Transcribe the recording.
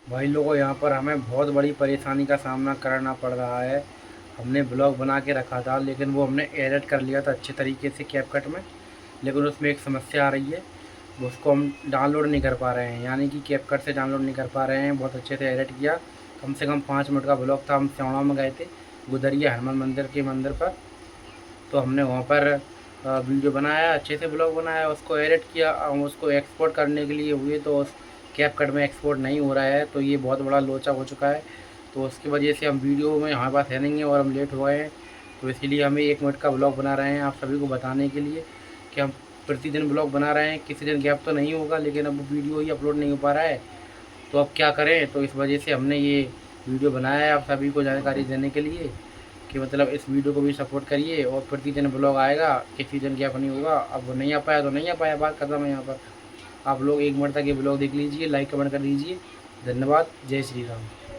भाई लोगों, यहाँ पर हमें बहुत बड़ी परेशानी का सामना करना पड़ रहा है। हमने ब्लॉग बना के रखा था, लेकिन वो हमने एडिट कर लिया था अच्छे तरीके से कैपकट में। लेकिन उसमें एक समस्या आ रही है, वो उसको हम डाउनलोड नहीं कर पा रहे हैं, यानी कि कैपकट से डाउनलोड नहीं कर पा रहे हैं। बहुत अच्छे से एडिट किया, कम से कम 5 मिनट का ब्लॉग था। हम सिवड़ा में गए थे, गुदरिया हनुमान मंदिर के मंदिर पर। तो हमने वहाँ पर वीडियो बनाया, अच्छे से ब्लॉग बनाया, उसको एडिट किया। हम उसको एक्सपोर्ट करने के लिए हुए तो उस कैपकट में एक्सपोर्ट नहीं हो रहा है। तो ये बहुत बड़ा लोचा हो चुका है। तो उसकी वजह से हम वीडियो में हमारे पास है नहीं है और हम लेट हो गए हैं। तो इसीलिए हमें 1 मिनट का ब्लॉग बना रहे हैं आप सभी को बताने के लिए कि हम प्रतिदिन ब्लॉग बना रहे हैं। किसी दिन गैप तो नहीं होगा, लेकिन अब वीडियो ही अपलोड नहीं हो पा रहा है। तो अब क्या करें? तो इस वजह से हमने ये वीडियो बनाया है आप सभी को जानकारी देने के लिए कि मतलब इस वीडियो को भी सपोर्ट करिए। और प्रतिदिन ब्लॉग आएगा, किसी दिन गैप नहीं होगा। अब वो नहीं आ पाया तो नहीं आ पाया, बात खत्म है यहाँ पर। आप लोग 1 मिनट तक ये ब्लॉग देख लीजिए, लाइक कमेंट कर दीजिए। धन्यवाद। जय श्री राम।